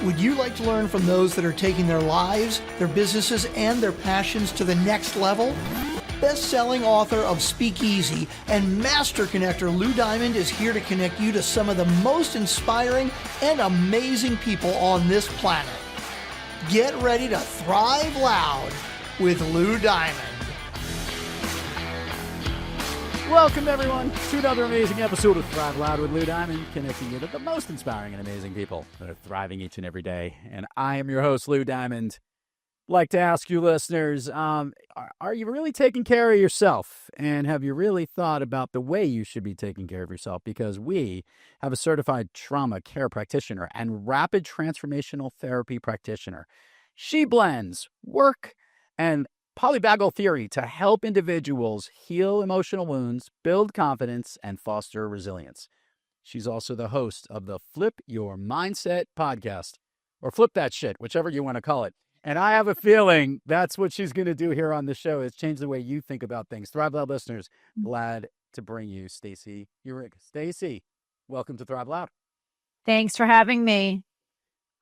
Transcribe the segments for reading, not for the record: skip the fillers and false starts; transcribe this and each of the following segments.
Would you like to learn from those that are taking their lives, their businesses, and their passions to the next level? Best-selling author of Speakeasy and master connector Lou Diamond is here to connect you to some of the most inspiring and amazing people on this planet. Get ready to thrive loud with Lou Diamond. Welcome, everyone, to another amazing episode of Thrive Loud with Lou Diamond, connecting you to the most inspiring and amazing people that are thriving each and every day. And I am your host, Lou Diamond. I'd like to ask you listeners, are you really taking care of yourself? And have you really thought about the way you should be taking care of yourself? Because we have a certified trauma care practitioner and rapid transformational therapy practitioner. She blends work and polyvagal theory to help individuals heal emotional wounds, build confidence, and foster resilience. She's also the host of the Flip Your Mindset podcast, or Flip That Shit, whichever you want to call it. And I have a feeling that's what she's going to do here on the show, is change the way you think about things. Thrive Loud listeners, glad to bring you Stacey Uhrig. Stacey, welcome to Thrive Loud. Thanks for having me.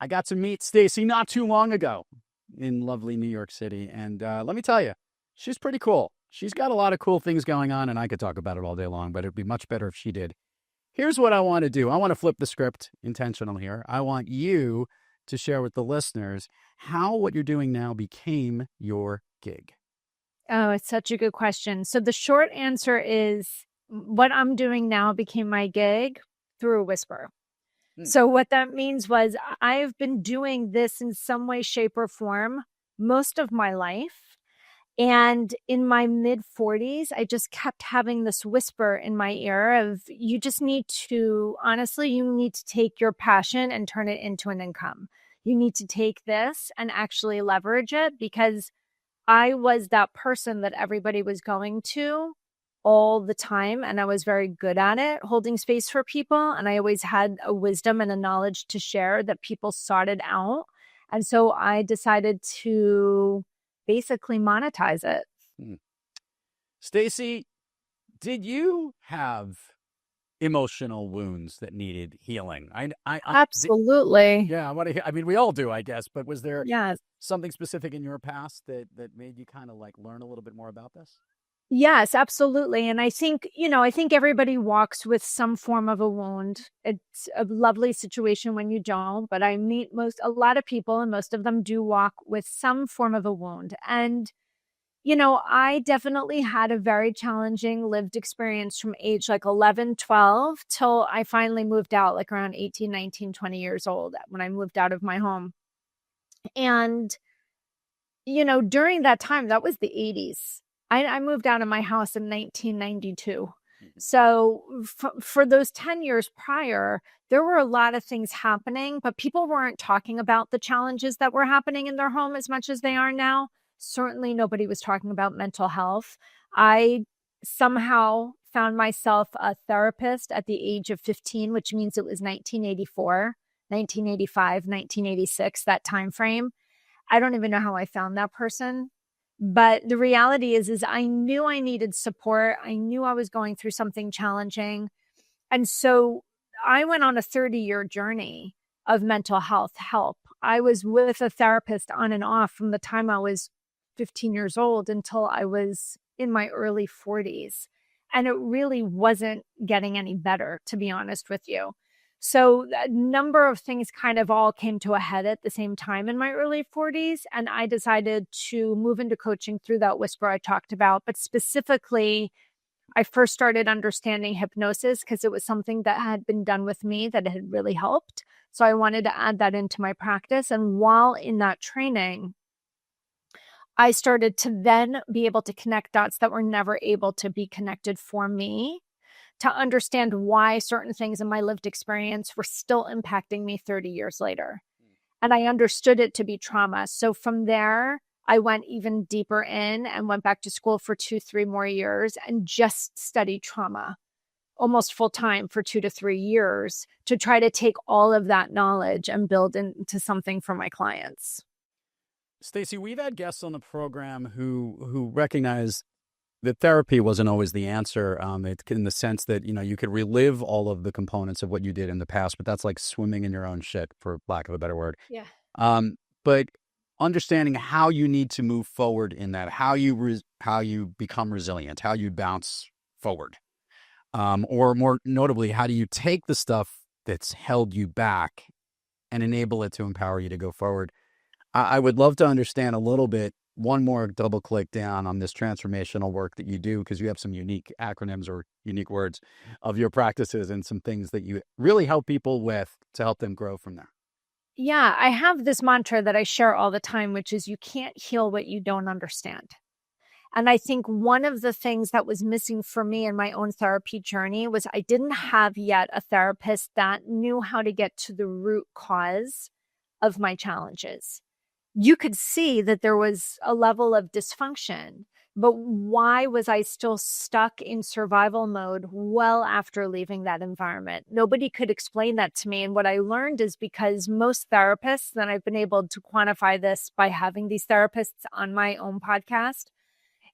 I got to meet Stacey not too long ago in lovely New York City. And let me tell you, she's pretty cool. She's got a lot of cool things going on, and I could talk about it all day long, but it'd be much better if she did. Here's what I want to do. I want to flip the script intentional here. I want you to share with the listeners how what you're doing now became your gig. Oh, it's such a good question. So the short answer is what I'm doing now became my gig through a whisper. So what that means was I've been doing this in some way, shape, or form most of my life. And in my mid-40s, I just kept having this whisper in my ear of, you just need to, honestly, you need to take your passion and turn it into an income. You need to take this and actually leverage it, because I was that person that everybody was going to all the time. And I was very good at it, holding space for people. And I always had a wisdom and a knowledge to share that people sought it out. And so I decided to basically monetize it. Stacey, did you have emotional wounds that needed healing? Absolutely. Yeah, I mean, we all do, I guess. But was there Yes. something specific in your past that made you kind of like learn a little bit more about this? Yes, absolutely. And I think everybody walks with some form of a wound. It's a lovely situation when you don't, but I meet a lot of people, and most of them do walk with some form of a wound. And, I definitely had a very challenging lived experience from age like 11, 12 till I finally moved out, like around 18, 19, 20 years old, when I moved out of my home. And, during that time, that was the 80s. I moved out of my house in 1992. So for those 10 years prior, there were a lot of things happening, but people weren't talking about the challenges that were happening in their home as much as they are now. Certainly nobody was talking about mental health. I somehow found myself a therapist at the age of 15, which means it was 1984, 1985, 1986, that time frame. I don't even know how I found that person. But the reality is I knew I needed support. I knew I was going through something challenging. And so I went on a 30-year journey of mental health help. I was with a therapist on and off from the time I was 15 years old until I was in my early 40s. And it really wasn't getting any better, to be honest with you. So a number of things kind of all came to a head at the same time in my early 40s. And I decided to move into coaching through that whisper I talked about. But specifically, I first started understanding hypnosis because it was something that had been done with me that had really helped. So I wanted to add that into my practice. And while in that training, I started to then be able to connect dots that were never able to be connected for me, to understand why certain things in my lived experience were still impacting me 30 years later. And I understood it to be trauma. So from there, I went even deeper in and went back to school for 2-3 more years and just studied trauma almost full time for 2 to 3 years to try to take all of that knowledge and build into something for my clients. Stacey, we've had guests on the program who recognize the therapy wasn't always the answer. In the sense that, you could relive all of the components of what you did in the past, but that's like swimming in your own shit, for lack of a better word. Yeah. But understanding how you need to move forward in that, how you become resilient, how you bounce forward, or more notably, how do you take the stuff that's held you back and enable it to empower you to go forward. I would love to understand a little bit, one more double click down on this transformational work that you do, because you have some unique acronyms or unique words of your practices and some things that you really help people with to help them grow from there. Yeah, I have this mantra that I share all the time, which is you can't heal what you don't understand. And I think one of the things that was missing for me in my own therapy journey was I didn't have yet a therapist that knew how to get to the root cause of my challenges. You could see that there was a level of dysfunction, but why was I still stuck in survival mode well after leaving that environment? Nobody could explain that to me. And what I learned is because most therapists, and I've been able to quantify this by having these therapists on my own podcast,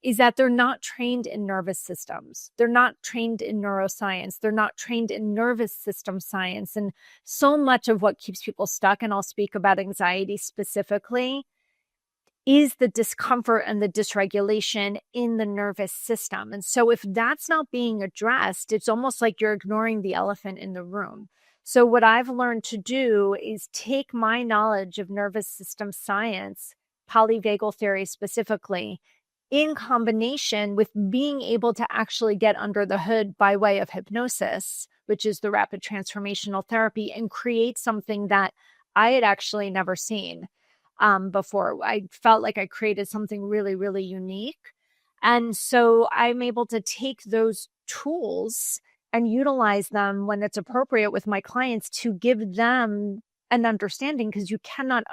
is that they're not trained in nervous systems. They're not trained in neuroscience. They're not trained in nervous system science. And so much of what keeps people stuck, and I'll speak about anxiety specifically, is the discomfort and the dysregulation in the nervous system. And so if that's not being addressed, it's almost like you're ignoring the elephant in the room. So what I've learned to do is take my knowledge of nervous system science, polyvagal theory specifically, in combination with being able to actually get under the hood by way of hypnosis, which is the rapid transformational therapy, and create something that I had actually never seen before. I felt like I created something really, really unique. And so I'm able to take those tools and utilize them when it's appropriate with my clients to give them an understanding, because you can't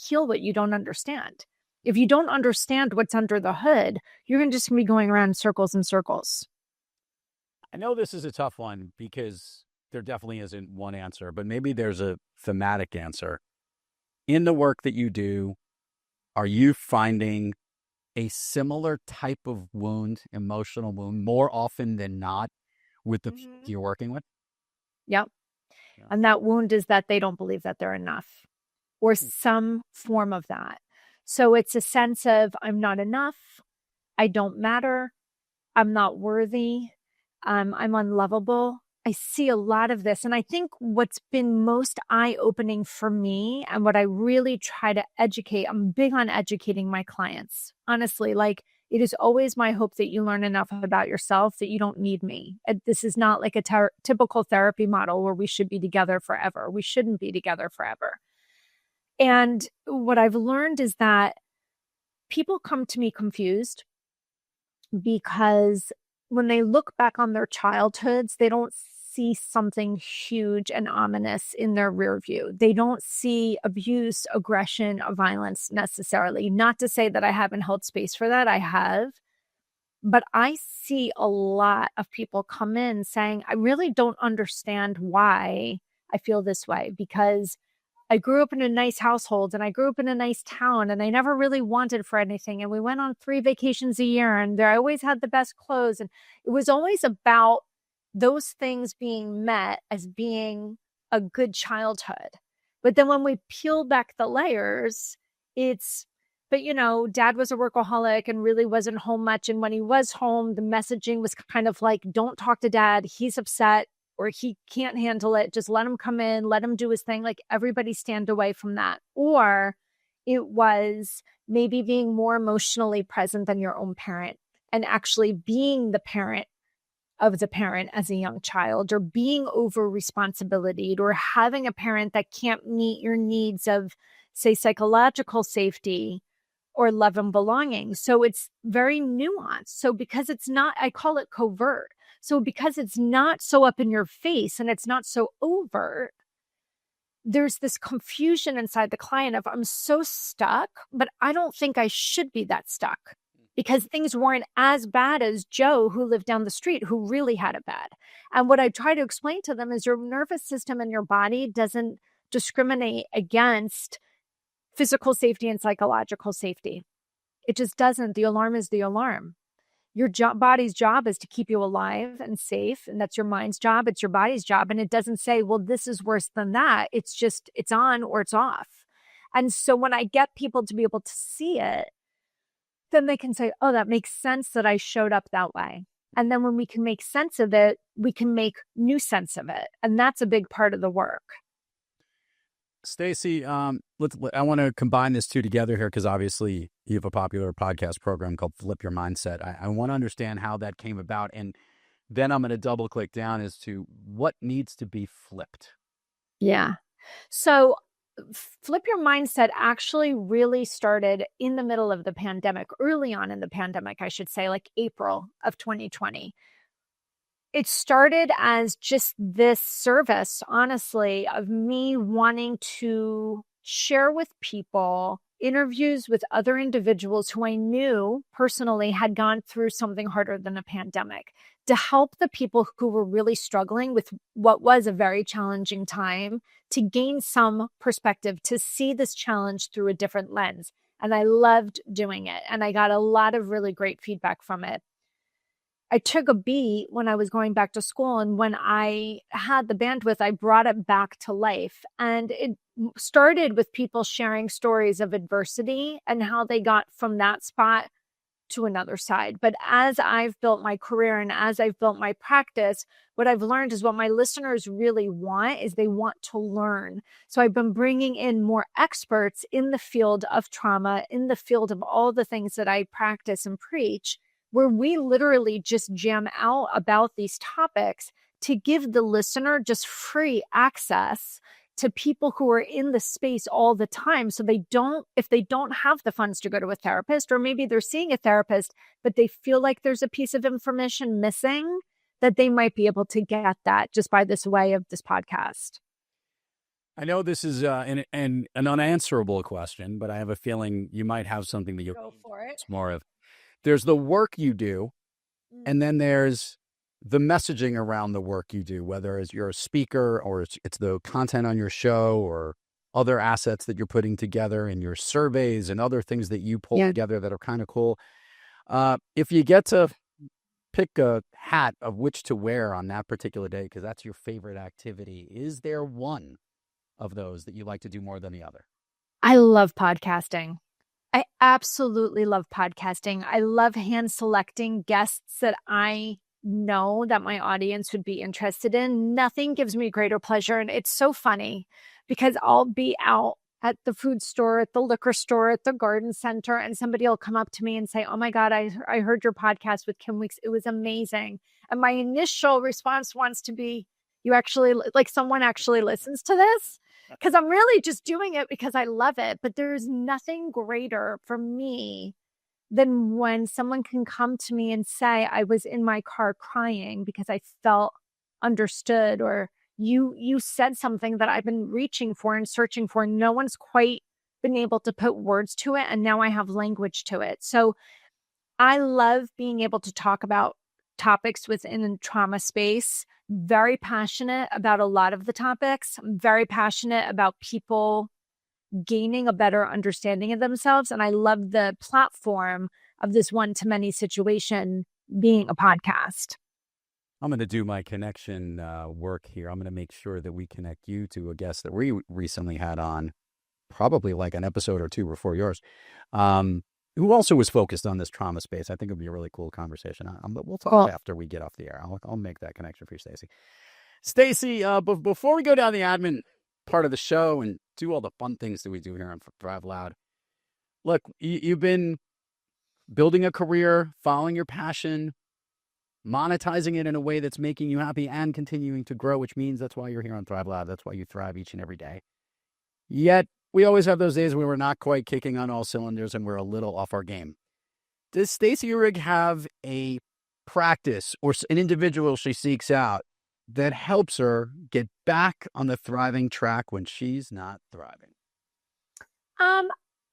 heal what you don't understand. If you don't understand what's under the hood, you're just going to be going around in circles and circles. I know this is a tough one because there definitely isn't one answer, but maybe there's a thematic answer. In the work that you do, are you finding a similar type of wound, emotional wound, more often than not with the people you're working with? Yep. Yeah. And that wound is that they don't believe that they're enough, or some form of that. So it's a sense of I'm not enough, I don't matter, I'm not worthy, I'm unlovable. I see a lot of this. And I think what's been most eye-opening for me, and what I really try to educate, I'm big on educating my clients. Honestly, like, it is always my hope that you learn enough about yourself that you don't need me. This is not like a typical therapy model where we should be together forever. We shouldn't be together forever. And what I've learned is that people come to me confused because when they look back on their childhoods, they don't see something huge and ominous in their rear view. They don't see abuse, aggression, or violence necessarily. Not to say that I haven't held space for that. I have. But I see a lot of people come in saying, I really don't understand why I feel this way, because I grew up in a nice household and I grew up in a nice town and I never really wanted for anything. And we went on 3 vacations a year and I always had the best clothes. And it was always about those things being met as being a good childhood. But then when we peel back the layers, but dad was a workaholic and really wasn't home much. And when he was home, the messaging was kind of like, don't talk to dad. He's upset, or he can't handle it. Just let him come in, let him do his thing. Like, everybody stand away from that. Or it was maybe being more emotionally present than your own parent and actually being the parent of the parent as a young child, or being over responsibilied, or having a parent that can't meet your needs of, say, psychological safety or love and belonging. So it's very nuanced. So because it's not, I call it covert. So because it's not so up in your face and it's not so overt, there's this confusion inside the client of, I'm so stuck, but I don't think I should be that stuck, because things weren't as bad as Joe, who lived down the street, who really had it bad. And what I try to explain to them is your nervous system and your body doesn't discriminate against physical safety and psychological safety. It just doesn't. The alarm is the alarm. Your body's job is to keep you alive and safe. And that's your mind's job. It's your body's job. And it doesn't say, well, this is worse than that. It's just, it's on or it's off. And so when I get people to be able to see it, then they can say, oh, that makes sense that I showed up that way. And then when we can make sense of it, we can make new sense of it. And that's a big part of the work. Stacey, I want to combine this two together here because obviously you have a popular podcast program called Flip Your Mindset. I want to understand how that came about, and then I'm going to double click down as to what needs to be flipped. Yeah. So Flip Your Mindset actually really started in the middle of the pandemic, early on in the pandemic, I should say, like April of 2020. It started as just this service, honestly, of me wanting to share with people interviews with other individuals who I knew personally had gone through something harder than a pandemic, to help the people who were really struggling with what was a very challenging time, to gain some perspective, to see this challenge through a different lens. And I loved doing it. And I got a lot of really great feedback from it. I took a beat when I was going back to school. And when I had the bandwidth, I brought it back to life. And it started with people sharing stories of adversity and how they got from that spot to another side. But as I've built my career and as I've built my practice, what I've learned is what my listeners really want is they want to learn. So I've been bringing in more experts in the field of trauma, in the field of all the things that I practice and preach, where we literally just jam out about these topics to give the listener just free access to people who are in the space all the time. So if they don't have the funds to go to a therapist, or maybe they're seeing a therapist, but they feel like there's a piece of information missing, that they might be able to get that just by this way of this podcast. I know this is an unanswerable question, but I have a feeling you might have something that you'll go for it. It's more of. There's the work you do, and then there's the messaging around the work you do, whether it's you're a speaker or it's the content on your show or other assets that you're putting together and your surveys and other things that you pull together that are kind of cool. If you get to pick a hat of which to wear on that particular day, because that's your favorite activity, is there one of those that you like to do more than the other? I love podcasting. I absolutely love podcasting. I love hand selecting guests that I know that my audience would be interested in. Nothing gives me greater pleasure. And it's so funny because I'll be out at the food store, at the liquor store, at the garden center, and somebody will come up to me and say, oh my God, I heard your podcast with Kim Weeks. It was amazing. And my initial response wants to be, someone actually listens to this? Because I'm really just doing it because I love it. But there's nothing greater for me than when someone can come to me and say, I was in my car crying because I felt understood, or you said something that I've been reaching for and searching for. No one's quite been able to put words to it. And now I have language to it. So I love being able to talk about topics within the trauma space. Very passionate about a lot of the topics. I'm very passionate about people gaining a better understanding of themselves. And I love the platform of this one-to-many situation being a podcast. I'm going to do my connection work here. I'm going to make sure that we connect you to a guest that we recently had on, probably like an episode or two before yours, who also was focused on this trauma space. I think it'd be a really cool conversation. But we'll talk after we get off the air. I'll make that connection for you, Stacey. Stacey, before we go down the admin part of the show and do all the fun things that we do here on Thrive Loud, look, you've been building a career, following your passion, monetizing it in a way that's making you happy and continuing to grow, which means that's why you're here on Thrive Loud. That's why you thrive each and every day. Yet, we always have those days where we're not quite kicking on all cylinders and we're a little off our game. Does Stacey Uhrig have a practice or an individual she seeks out that helps her get back on the thriving track when she's not thriving?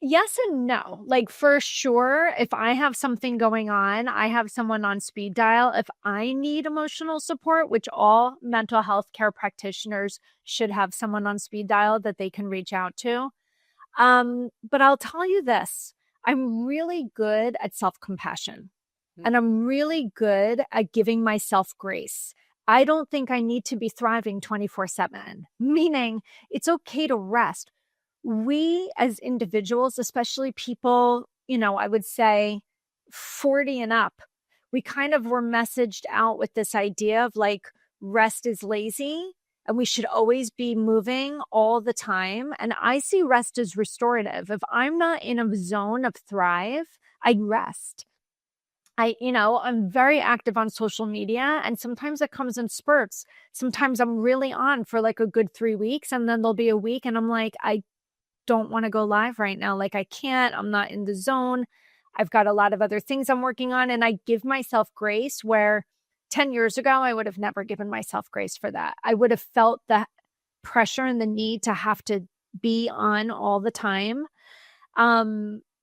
Yes and no. Like, for sure, if I have something going on, I have someone on speed dial. If I need emotional support, which all mental health care practitioners should have someone on speed dial that they can reach out to. But I'll tell you this, I'm really good at self-compassion. And I'm really good at giving myself grace. I don't think I need to be thriving 24/7, meaning it's okay to rest. We as individuals, especially people, I would say 40 and up, we kind of were messaged out with this idea of like rest is lazy and we should always be moving all the time. And I see rest as restorative. If I'm not in a zone of thrive, I rest. I'm very active on social media and sometimes it comes in spurts. Sometimes I'm really on for like a good 3 weeks and then there'll be a week and I'm like, I don't want to go live right now. Like I can't, I'm not in the zone. I've got a lot of other things I'm working on and I give myself grace where 10 years ago, I would have never given myself grace for that. I would have felt the pressure and the need to have to be on all the time.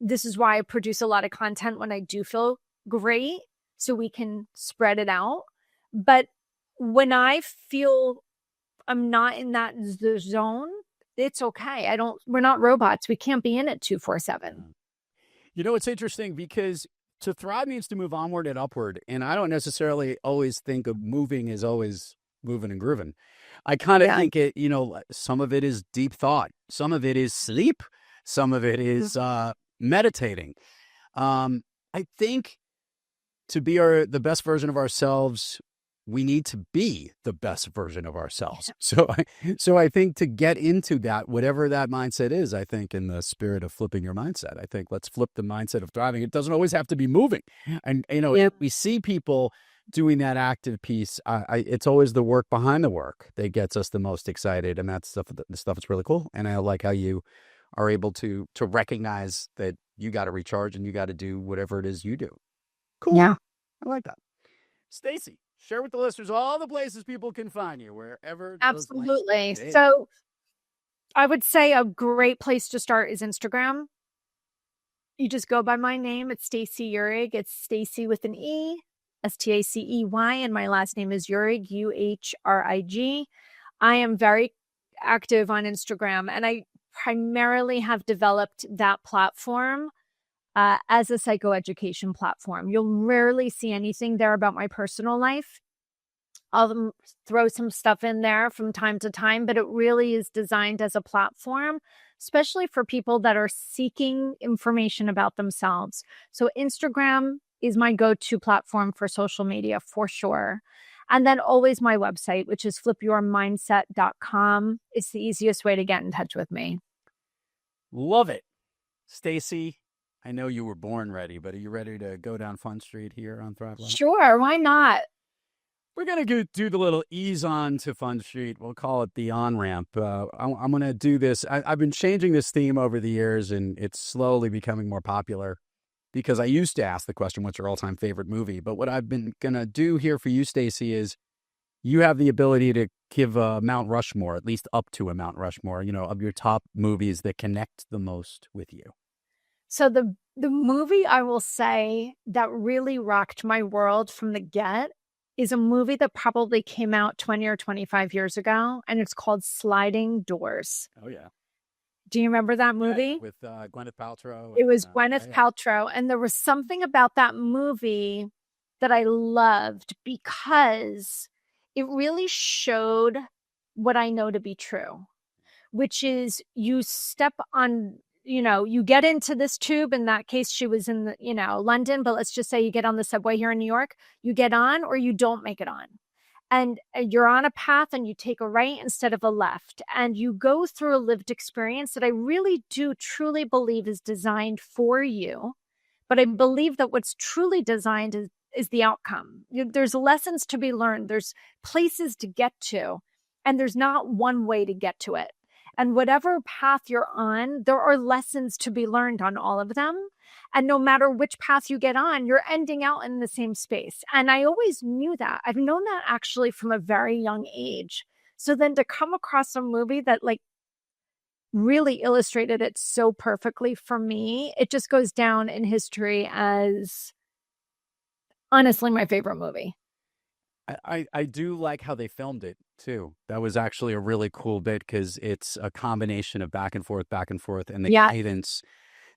This is why I produce a lot of content when I do feel great so we can spread it out. But when I feel I'm not in that zone, it's okay. We're not robots. We can't be in it 2/4/7. It's interesting because to thrive means to move onward and upward. And I don't necessarily always think of moving as always moving and grooving. I kind of think it, some of it is deep thought. Some of it is sleep. Some of it is meditating. I think to be the best version of ourselves, we need to be the best version of ourselves. So I think to get into that, whatever that mindset is, I think in the spirit of flipping your mindset, I think let's flip the mindset of thriving. It doesn't always have to be moving. And, we see people doing that active piece. It's always the work behind the work that gets us the most excited. And the stuff is really cool. And I like how you are able to recognize that you got to recharge and you got to do whatever it is you do. Cool. Yeah. I like that. Stacey, share with the listeners all the places people can find you, wherever. Absolutely. So I would say a great place to start is Instagram. You just go by my name. It's Stacey Uhrig. It's Stacey with an E, Stacey, and my last name is Uhrig, Uhrig. I am very active on Instagram, and I primarily have developed that platform as a psychoeducation platform. You'll rarely see anything there about my personal life. I'll throw some stuff in there from time to time, but it really is designed as a platform, especially for people that are seeking information about themselves. So Instagram is my go-to platform for social media for sure. And then always my website, which is flipyourmindset.com. It's the easiest way to get in touch with me. Love it. Stacey, I know you were born ready, but are you ready to go down Fun Street here on Thrive Live? Sure, why not? We're going to do the little ease on to Fun Street. We'll call it the on-ramp. I'm going to do this. I've been changing this theme over the years, and it's slowly becoming more popular because I used to ask the question, what's your all-time favorite movie? But what I've been going to do here for you, Stacey, is you have the ability to give a Mount Rushmore, at least up to a Mount Rushmore, of your top movies that connect the most with you. So the movie I will say that really rocked my world from the get is a movie that probably came out 20 or 25 years ago, and it's called Sliding Doors. Oh, yeah. Do you remember that movie? Yeah, with Gwyneth Paltrow. It was Gwyneth Paltrow, and there was something about that movie that I loved because it really showed what I know to be true, which is you step on, you get into this tube. In that case, she was in, London, but let's just say you get on the subway here in New York, you get on or you don't make it on. And you're on a path and you take a right instead of a left. And you go through a lived experience that I really do truly believe is designed for you. But I believe that what's truly designed is the outcome. There's lessons to be learned. There's places to get to. And there's not one way to get to it. And whatever path you're on, there are lessons to be learned on all of them. And no matter which path you get on, you're ending out in the same space. And I always knew that. I've known that actually from a very young age. So then to come across a movie that really illustrated it so perfectly for me, it just goes down in history as honestly my favorite movie. I do like how they filmed it too. That was actually a really cool bit because it's a combination of back and forth, and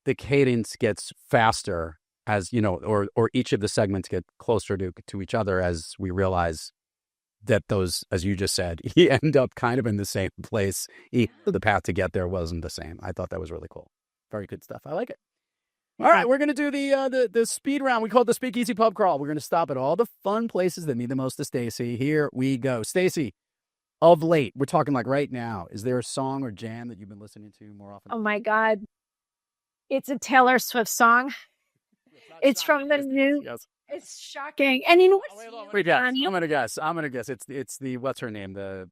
the cadence gets faster as you know, or each of the segments get closer to each other as we realize that those, as you just said, you end up kind of in the same place. The path to get there wasn't the same. I thought that was really cool. Very good stuff. I like it. All right, we're gonna do the speed round. We call it the Speakeasy Pub Crawl. We're gonna stop at all the fun places that mean the most to Stacey. Here we go, Stacey. Of late, we're talking like right now. Is there a song or jam that you've been listening to more often? Oh my God, it's a Taylor Swift song. It's from the new. Yes. It's shocking. And you know what's Wait, guess. I'm gonna guess. It's the what's her name? The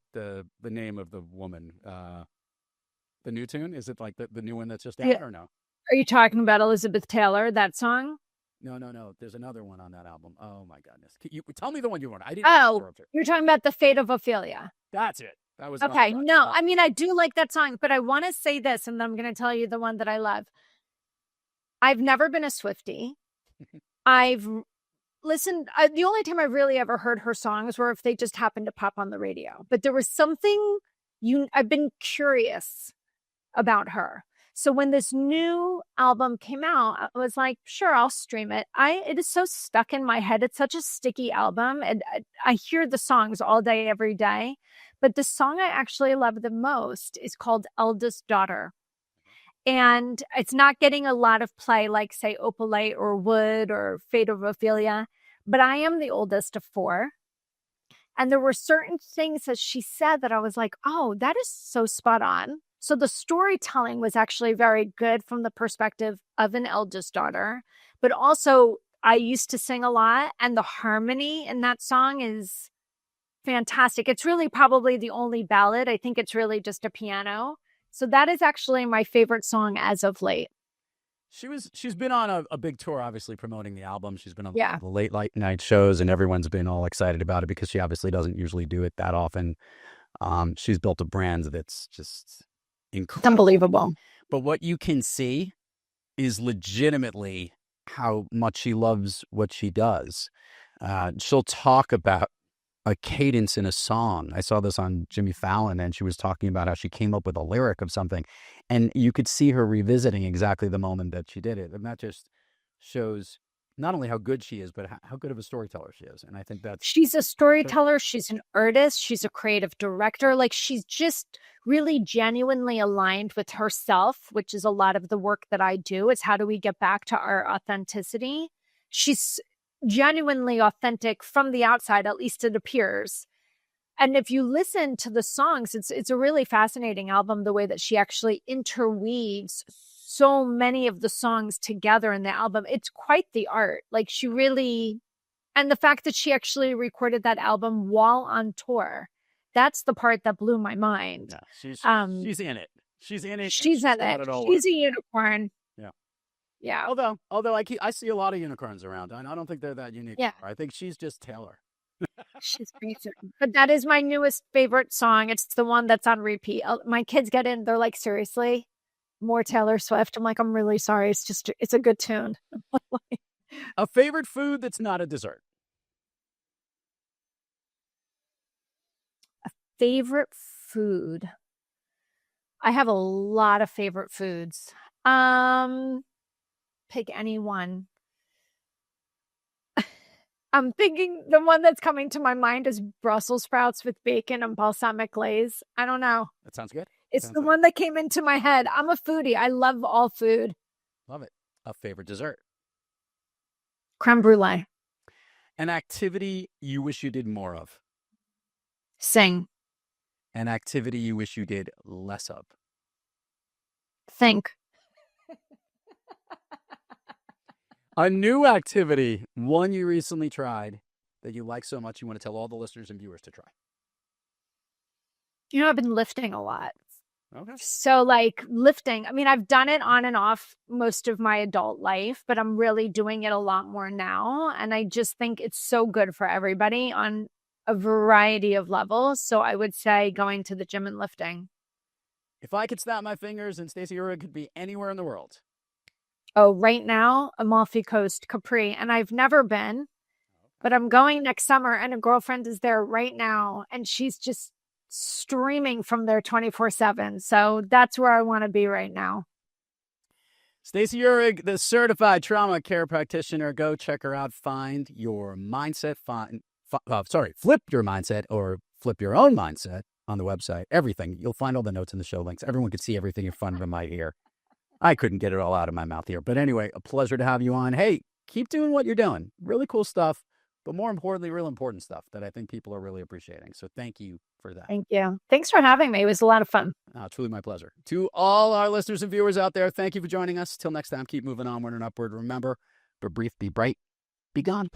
name of the woman. The new tune? Is it like the new one that's just out or no? Are you talking about Elizabeth Taylor, that song? No. There's another one on that album. Oh my goodness! Tell me the one you want. I didn't. Oh, you're talking about The Fate of Ophelia. That's it. That was okay. No, I mean I do like that song, but I want to say this, and then I'm going to tell you the one that I love. I've never been a Swiftie. I've listened. The only time I really ever heard her songs were if they just happened to pop on the radio. But there was something I've been curious about her. So when this new album came out, I was like, sure, I'll stream it. It is so stuck in my head. It's such a sticky album. And I hear the songs all day, every day. But the song I actually love the most is called Eldest Daughter. And it's not getting a lot of play like, say, Opalite or Wood or Fate of Ophelia. But I am the oldest of 4. And there were certain things that she said that I was like, oh, that is so spot on. So the storytelling was actually very good from the perspective of an eldest daughter. But also, I used to sing a lot, and the harmony in that song is fantastic. It's really probably the only ballad. I think it's really just a piano. So that is actually my favorite song as of late. She's been on a big tour, obviously promoting the album. She's been on the late night shows, and everyone's been all excited about it because she obviously doesn't usually do it that often. She's built a brand that's just incredible. It's unbelievable. But what you can see is legitimately how much she loves what she does. She'll talk about a cadence in a song. I saw this on Jimmy Fallon, and she was talking about how she came up with a lyric of something, and you could see her revisiting exactly the moment that she did it. And that just shows not only how good she is, but how good of a storyteller she is. And I think she's a storyteller. She's an artist. She's a creative director. Like, she's just really genuinely aligned with herself, which is a lot of the work that I do. It's how do we get back to our authenticity? She's genuinely authentic from the outside, at least it appears. And if you listen to the songs, it's a really fascinating album, the way that she actually interweaves so many of the songs together in the album. It's quite the art. Like, she really, and the fact that she actually recorded that album while on tour, that's the part that blew my mind. Yeah, she's in it. She's in it. She's in it. She's a unicorn. Yeah. Although I see a lot of unicorns around, and I don't think they're that unique. Yeah. I think she's just Taylor. She's great. But that is my newest favorite song. It's the one that's on repeat. My kids get in. They're like, seriously? More Taylor Swift? I'm like, I'm really sorry. It's a good tune. A favorite food that's not a dessert? A favorite food? I have a lot of favorite foods. Pick any one. I'm thinking the one that's coming to my mind is Brussels sprouts with bacon and balsamic glaze. I don't know. That sounds good. It's the one that came into my head. I'm a foodie. I love all food. Love it. A favorite dessert? Creme brulee. An activity you wish you did more of? Sing. An activity you wish you did less of? Think. A new activity, one you recently tried that you like so much you want to tell all the listeners and viewers to try. You know, I've been lifting a lot. Okay. So like lifting, I mean, I've done it on and off most of my adult life, but I'm really doing it a lot more now. And I just think it's so good for everybody on a variety of levels. So I would say going to the gym and lifting. If I could snap my fingers and Stacey Uhrig could be anywhere in the world. Oh, right now, Amalfi Coast, Capri. And I've never been, but I'm going next summer, and a girlfriend is there right now, and she's just streaming from there 24/7. So that's where I want to be right now. Stacey Uhrig, the certified trauma care practitioner. Go check her out. Find your mindset. Flip your mindset or flip your own mindset on the website. Everything. You'll find all the notes in the show links. Everyone can see everything in front of them right here. I couldn't get it all out of my mouth here. But anyway, a pleasure to have you on. Hey, keep doing what you're doing. Really cool stuff. But more importantly, real important stuff that I think people are really appreciating. So thank you for that. Thank you. Thanks for having me. It was a lot of fun. Truly my pleasure. To all our listeners and viewers out there, thank you for joining us. Till next time, keep moving onward and upward. Remember, be brief, be bright, be gone.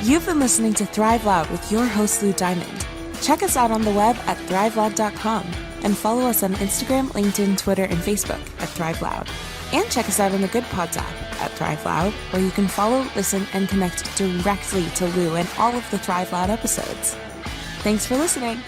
You've been listening to Thrive Loud with your host, Lou Diamond. Check us out on the web at thriveloud.com and follow us on Instagram, LinkedIn, Twitter, and Facebook at Thrive Loud. And check us out on the Good Pods app at Thrive Loud, where you can follow, listen, and connect directly to Lou and all of the Thrive Loud episodes. Thanks for listening.